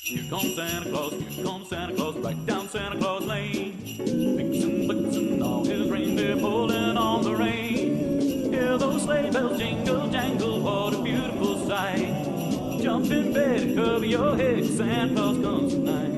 Here comes Santa Claus, right down Santa Claus Lane. Vixen, Blitzen, all his reindeer pulling on the rein. Hear those sleigh bells jingle, jangle, what a beautiful sight. Jump in bed and cover your head, Santa Claus comes tonight.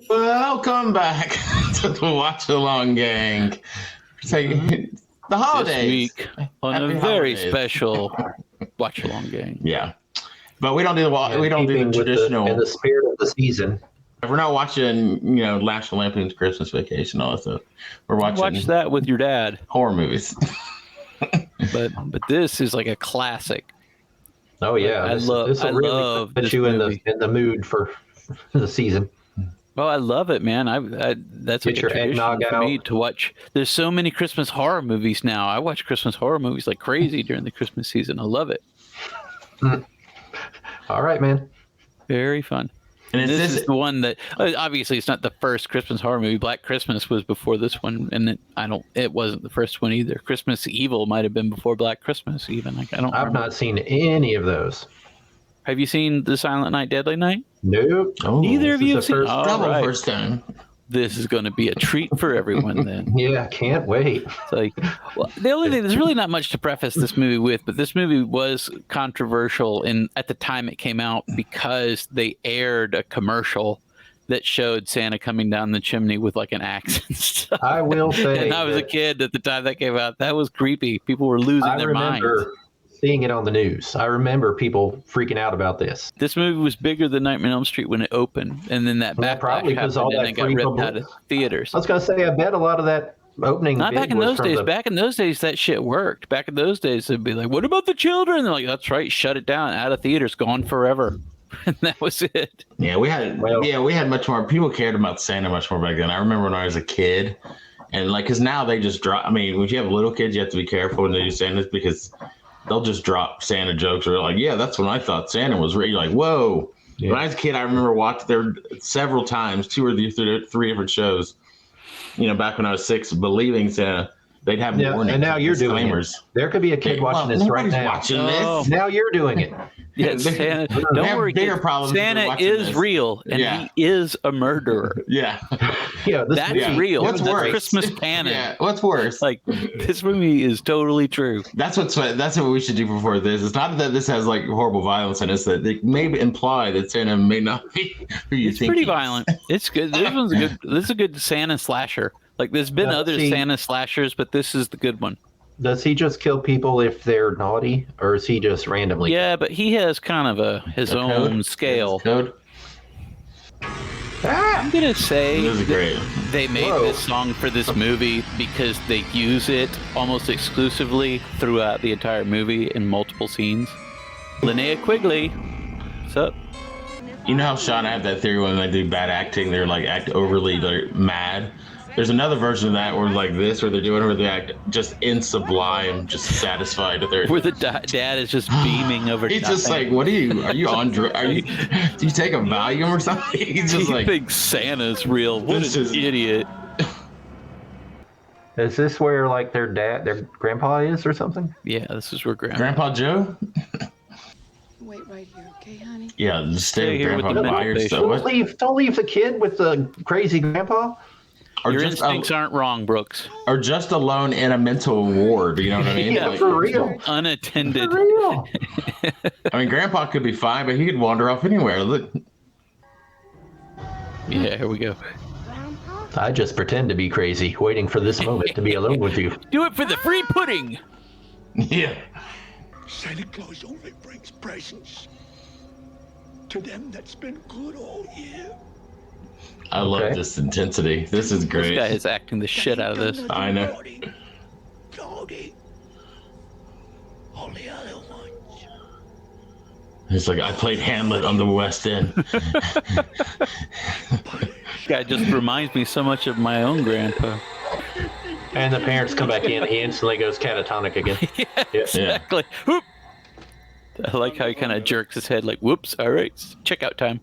Welcome back to the Watch Along Gang. The holidays. This week on Happy a very holidays. special Watch Along Gang. Yeah, but we don't do the traditional. In the spirit of the season. If we're not watching, National Lampoon's Christmas Vacation, all that stuff. We're watching Watch that with your dad. horror movies. But this is like a classic. Oh yeah, This will really put you in the mood for the season. Well, I love it, man. That's like a tradition for me to watch. There's so many Christmas horror movies now. I watch Christmas horror movies like crazy during the Christmas season. I love it. All right, man. Very fun. And this is the one that obviously it's not the first Christmas horror movie. Black Christmas was before this one, and it wasn't the first one either. Christmas Evil might have been before Black Christmas, even. I've not seen any of those. Have you seen The Silent Night, Deadly Night? Nope. Oh, neither of you have seen. First time. This is going to be a treat for everyone then. Yeah, can't wait. It's like, well, the only thing, there's really not much to preface this movie with, but this movie was controversial at the time it came out because they aired a commercial that showed Santa coming down the chimney with like an axe and stuff. I will say, and I was a kid at the time that came out. That was creepy. People were losing their minds. Seeing it on the news. I remember people freaking out about this. This movie was bigger than Nightmare on Elm Street when it opened, and then that backlash happened, and it got ripped out of theaters. I was going to say, I bet a lot of that opening. Not back in those days. Back in those days, that shit worked. Back in those days, it'd be like, "What about the children?" They're like, "That's right, shut it down, out of theaters, gone forever." And that was it. Yeah, we had much more. People cared about Santa much more back then. I remember when I was a kid, and because now they just drop. I mean, when you have little kids, you have to be careful when they do Santas because they'll just drop Santa jokes. Or they're like, yeah, that's when I thought Santa was real. You're like, whoa. Yeah. When I was a kid, I remember watching there several times, 2 or 3 different shows, back when I was 6, believing Santa. They'd have warnings. And now you're doing it. There could be a kid watching this right now. Watching this. Now you're doing it. Yeah, Santa, don't worry, Santa is real, and he is a murderer. Yeah. That's real. What's worse? Christmas canon. Yeah. What's worse? Like, this movie is totally true. That's what we should do before this. It's not that this has like horrible violence in it. It's that they may imply that Santa may not be who you think. It's pretty violent. It's good. This is a good Santa slasher. Like, there's been other Santa slashers, but this is the good one. Does he just kill people if they're naughty, or is he just randomly? Yeah, but he has kind of his own scale. Code? I'm going to say they made this song for this movie because they use it almost exclusively throughout the entire movie in multiple scenes. Linnea Quigley, what's up? You know how Sean, I have that theory when they do bad acting, they're like act overly mad. There's another version of that where like this, where they're doing where they act just in sublime, just satisfied with their. Where the dad is just beaming over. He's just like, "What are you? Are you on? Do you take a Valium or something?" He's just like, "Think Santa's real? What an idiot!" Is this where like their grandpa is or something? Yeah, this is where Grandpa Joe. Wait right here, okay, honey? Yeah, just stay with Grandpa by yourself. Don't leave the kid with the crazy grandpa. Your instincts aren't wrong, Brooks. Or just alone in a mental ward, you know what I mean? Yeah, for real. Unattended. For real. I mean, Grandpa could be fine, but he could wander off anywhere. Look. Yeah, here we go. I just pretend to be crazy, waiting for this moment to be alone with you. Do it for the free pudding. Yeah. Santa Claus only brings presents to them that spend good all year. I love this intensity. This is great. This guy is acting the shit out of this. I know. Naughty. All the other ones. It's like I played Hamlet on the West End. This guy just reminds me so much of my own grandpa. And the parents come back in. He instantly goes catatonic again. Yeah, exactly. Whoop. I like how he kind of jerks his head like, "Whoops! All right, checkout time."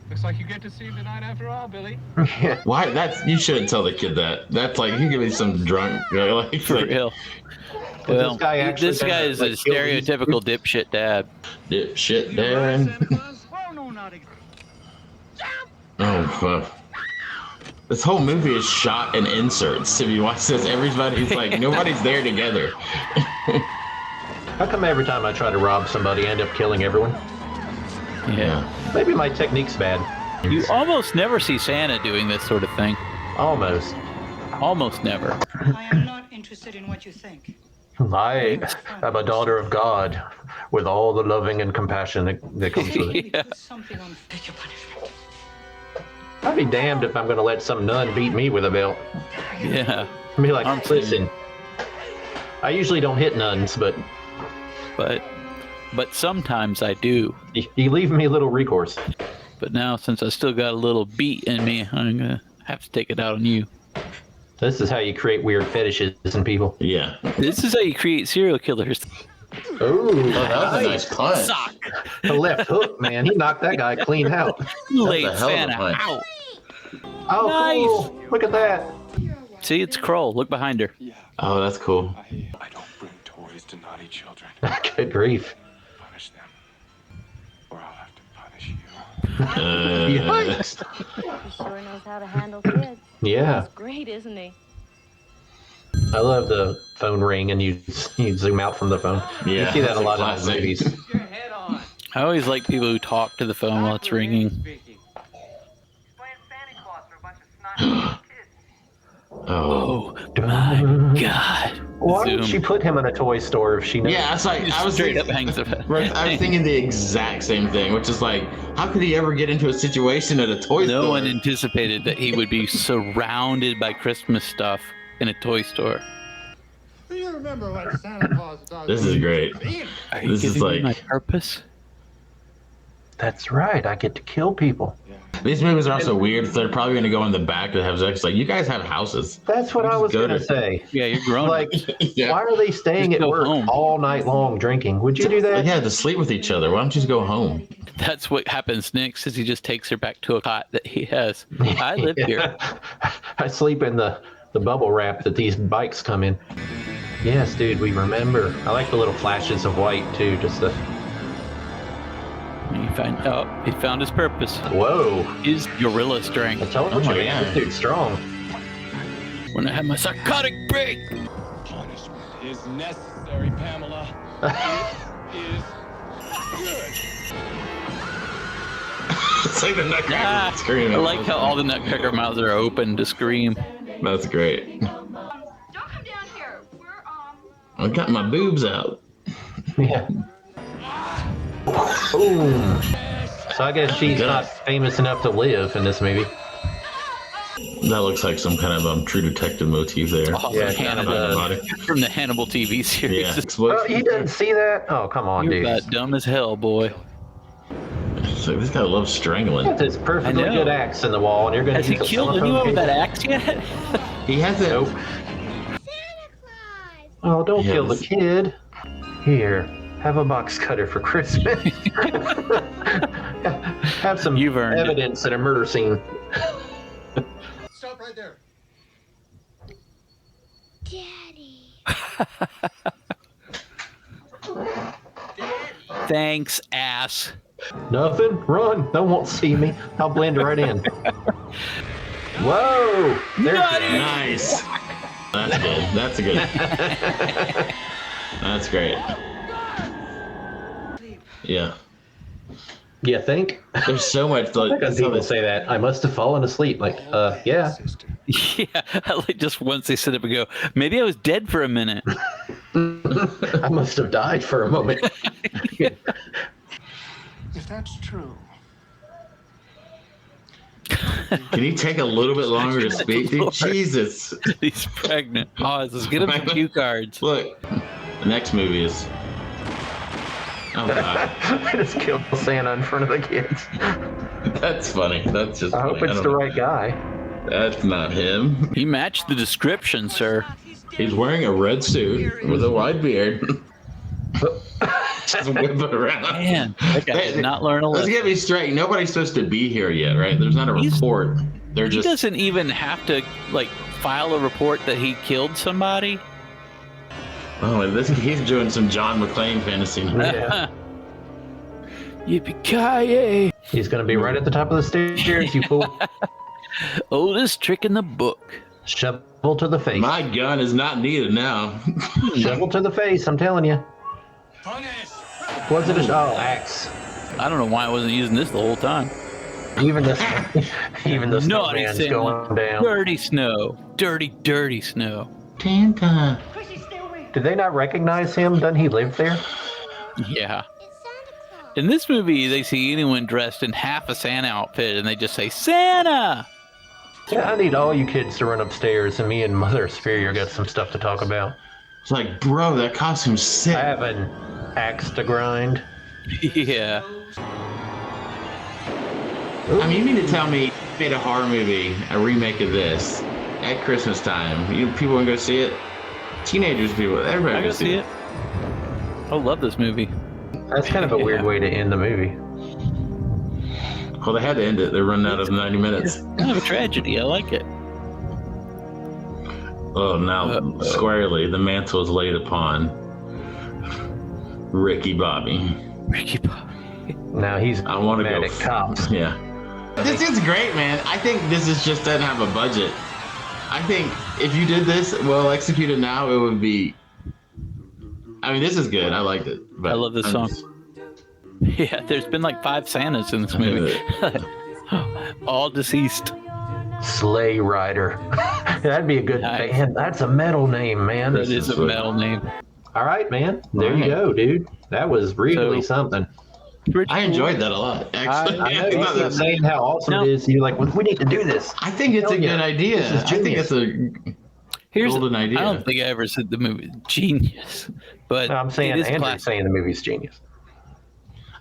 Looks like you get to see him tonight after all, Billy. Yeah. Why? You shouldn't tell the kid that. That's like you give me some drunk. Like, For real. Well, this guy actually this guy gonna, is a like, kill these stereotypical dipshit dad. Dipshit, Darren. Oh, no, not again. Oh fuck. This whole movie is shot in inserts. If you watch this, everybody's like nobody's there together. How come every time I try to rob somebody, I end up killing everyone? Yeah. Maybe my technique's bad. You almost never see Santa doing this sort of thing. Almost. Almost never. I am not interested in what you think. I am a daughter of God with all the loving and compassion that comes with it. Yeah. Put something on. Take your punishment. I'd be damned if I'm going to let some nun beat me with a belt. Yeah. I'd be like, I'm listen, I usually don't hit nuns, but But sometimes I do. you leave me a little recourse. But now, since I still got a little beat in me, I'm gonna have to take it out on you. This is how you create weird fetishes in people. Yeah. This is how you create serial killers. Oh, That was a nice punch. Sock. the left hook, man. He knocked that guy clean out. Laid a hell of a Santa punch. out. Oh, Nice. cool. Look at that. See, it's Kroll. Look behind her. Oh, that's cool. I don't bring toys to naughty children. Good grief. Punish them, or I'll have to punish you. Yikes. He sure knows how to handle kids. Yeah. He's great, isn't he? I love the phone ring and you zoom out from the phone. Yeah, You see that that's a a lot in classic. movies. Keep your head on. I always like people who talk to the phone while it's ringing. Speaking. Playing Santa Claus for a bunch of snot kids. Oh. Oh my God. Why would Zoom. she put him in a toy store if she knows? Yeah, that's like I was Straight up thinking, hangs the right, I was thinking the exact same thing, which is like, how could he ever get into a situation at a toy store? No one anticipated that he would be surrounded by Christmas stuff in a toy store. You remember what Santa Claus does? This is great. Are you This is giving me like- my purpose? That's right. I get to kill people. These movies are also weird. So they're probably going to go in the back to have sex. Like, you guys have houses. That's what You I just was go going to to- say. Yeah, you're grown. Like, Yeah. why are they staying Just at go work home. all night long drinking? Would you do that? Yeah, to sleep with each other. Why don't you just go home? That's what happens next. Is he just takes her back to a cot that he has. I live here. I sleep in the bubble wrap that these bikes come in. Yes, dude, we remember. I like the little flashes of white, too. Just the... He found his purpose. Whoa. His gorilla I strength. told Oh you, my man. God. This dude's strong. When I have my psychotic break. Punishment is necessary, Pamela. It is good. It's like the nutcracker Ah, screaming. I like how all the nutcracker mouths are open to scream. That's great. Don't come down here. We're I got my boobs out. Yeah. Boom. So I guess she's not famous enough to live in this movie. That looks like some kind of True Detective motif there. Oh, Yeah, from, kind of Hannibal, from the Hannibal TV series. Yeah. Oh, he doesn't see that? Oh, come on, You're dude. about dumb as hell, boy. It's like, this guy loves strangling. Got this perfectly I know. good axe in the wall, and you're going Has to he use a killed silicone anyone with cable? that axe yet? He hasn't. Nope. Oh, don't kill the Yes. kid. Here, have a box cutter for Christmas. Have some You've earned it. evidence at a murder scene. Stop right there. Thanks, ass. Nothing? Run. No one won't see me. I'll blend right in. Whoa! There's Nice. That's good. That's good. That's great. Yeah. You think? There's so much like Because that's how people they say that. I must have fallen asleep. Like, yeah. Yeah, I like just once they sit up and go, maybe I was dead for a minute. I must have died for a moment. If that's true, Can you take a little bit longer to speak? Dude, Lord. Jesus. He's pregnant. Oh, let's get him some cue cards. Look. The next movie is. Oh god. I just killed Santa in front of the kids. That's funny. That's just I hope funny. it's don't the know. right guy. That's not him. He matched the description, sir. He's wearing a red suit with a wide beard. Just whip it around. Man, that guy did not learn a Let's lesson. get me straight. Nobody's supposed to be here yet, right? There's not a report. They're He just. doesn't even have to like file a report that he killed somebody. Oh, and he's doing some John McClane fantasy. Yeah. Yippee-ki-yay! He's going to be right at the top of the stairs, you fool. Oldest trick in the book. Shovel to the face. My gun is not needed now. Shovel to the face, I'm telling you. What's it? Axe. I don't know why I wasn't using this the whole time. Even the Naughty snowman's Santa. going down. Dirty snow. Dirty, dirty snow. Santa. Did they not recognize him? Doesn't he live there? Yeah. In this movie, they see anyone dressed in half a Santa outfit and they just say, Santa! Yeah, I need all you kids to run upstairs, and me and Mother Superior got some stuff to talk about. It's like, bro, that costume's sick. I have an axe to grind. Yeah. I mean, you mean to tell me you made a horror movie, a remake of this, at Christmas time? People want to go see it? Teenagers, people, everybody I go see it. I love this movie. That's kind of a weird way to end the movie. Well, they had to end it. They're running out of 90 minutes. Kind of a tragedy. I like it. Oh, now squarely, the mantle is laid upon Ricky Bobby. Ricky Bobby. Now he's I want to mad go. at cops. Yeah. This is great, man. I think this is just doesn't have a budget. I think if you did this well executed now, it would be. I mean, this is good. I liked it. But I love this song. Yeah, there's been like 5 Santas in this movie. All deceased. Sleigh Rider. That'd be a good band. That's a metal name, man. That is a metal name. All right, man. There you go, dude. That was really something. I enjoyed that a lot, actually. I know you keep saying how awesome it is. You're like, we need to do this. I think it's a good idea. I think it's a golden idea. I don't think I ever said the movie genius, but I'm saying it is Andrew's classic. saying the movie's genius.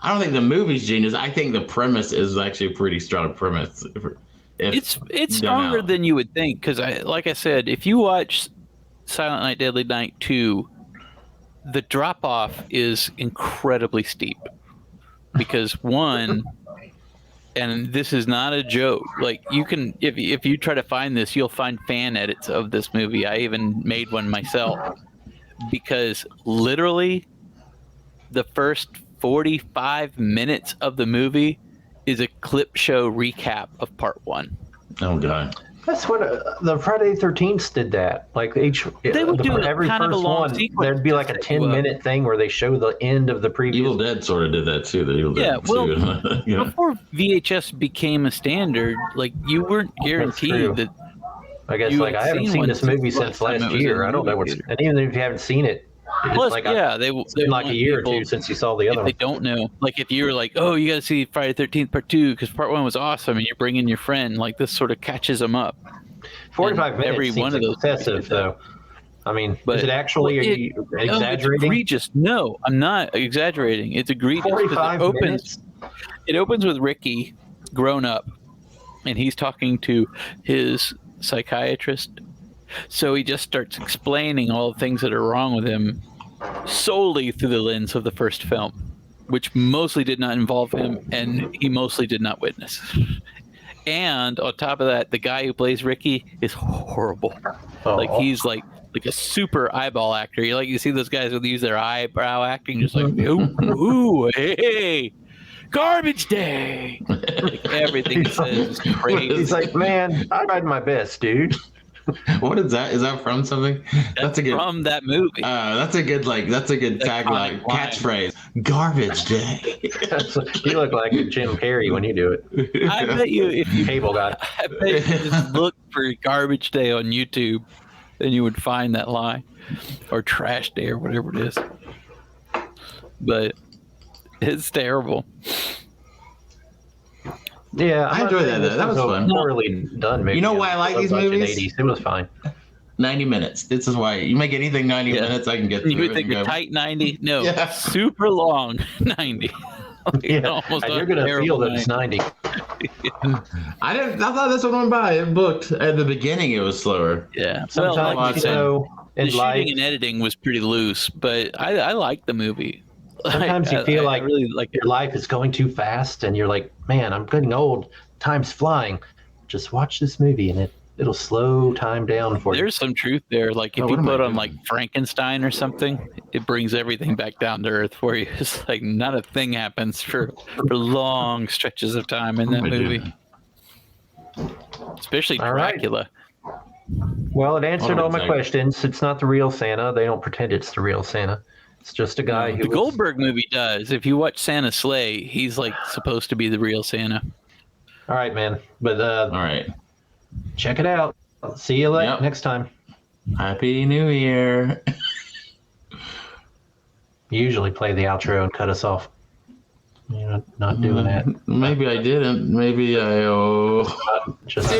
I don't think the movie's genius. I think the premise is actually a pretty strong premise. It's stronger than you would think because, like I said, if you watch Silent Night, Deadly Night 2, the drop off is incredibly steep because one, and this is not a joke. Like you can, if you try to find this, you'll find fan edits of this movie. I even made one myself because literally the first 45 minutes of the movie is a clip show recap of part 1. Oh god. That's what the Friday the 13th did that. Like They would do every kind of a first long one, sequence. there'd be like a 10-minute thing where they show the end of the previous. Evil Dead sort of did that too. The Evil Dead. well, yeah. before VHS became a standard, like you weren't guaranteed that. I guess you like had I haven't seen seen one this movie since since last time last it was year. in I don't know movie what's, theater. and even if you haven't seen it, it's Plus, like yeah, they it's been like a year or two since you saw the other If they one. don't know, like if you were like, oh, you got to see Friday the 13th Part 2 because Part 1 was awesome, and you're bringing your friend, like this sort of catches them up. 45 And minutes every seems one of those excessive, though. I mean, But is it actually? Are well, you No, it's exaggerating? egregious. No, I'm not exaggerating. It's egregious. 'cause 45 minutes. It opens with Ricky, grown up, and he's talking to his psychiatrist. So he just starts explaining all the things that are wrong with him solely through the lens of the first film, which mostly did not involve him, and he mostly did not witness. And on top of that, the guy who plays Ricky is horrible. Like he's like a super eyeball actor. You see those guys who use their eyebrow acting, just like ooh, hey, garbage day. Like everything he says is crazy. He's like, man, I tried my best, dude. What is that? Is that from something? That's a good from that movie. That's a good tagline, catchphrase. Garbage day. You look like a Jim Carrey when you do it. I bet you if you Cable guy. I bet you just look for Garbage Day on YouTube, then you would find that line, or Trash Day, or whatever it is. But it's terrible. Yeah, I enjoyed that. That was fun. Poorly done, maybe. You know why I like these movies? 80s. It was fine. 90 minutes. This is why you make anything 90 minutes, I can get through You it. would think and a go, tight 90? No, Yeah. super long 90. Like, Yeah, almost and a you're gonna feel terrible that it's 90. I thought this one went by. It booked. At the beginning, it was slower. Yeah. Sometimes, Well, like you you said, know, the in shooting life, and editing was pretty loose, but I liked the movie. Sometimes you feel like I really like your life is going too fast, and you're like, man, I'm getting old. Time's flying. Just watch this movie, and it'll slow time down for you. There's some truth there. Like if Oh, you what am I put on doing? like Frankenstein or something, it brings everything back down to earth for you. It's like not a thing happens for long stretches of time in that What am I movie. doing? Especially All right. Dracula. Well, it answered Hold on all a my second. questions. It's not the real Santa. They don't pretend it's the real Santa. It's just a guy who The was- Goldberg movie does. If you watch Santa's Sleigh, he's like supposed to be the real Santa. All right, man. But All right. check it out. See you Yep. next time. Happy New Year. You usually play the outro and cut us off. You're not doing that. Maybe I didn't. Maybe I. Oh. Just.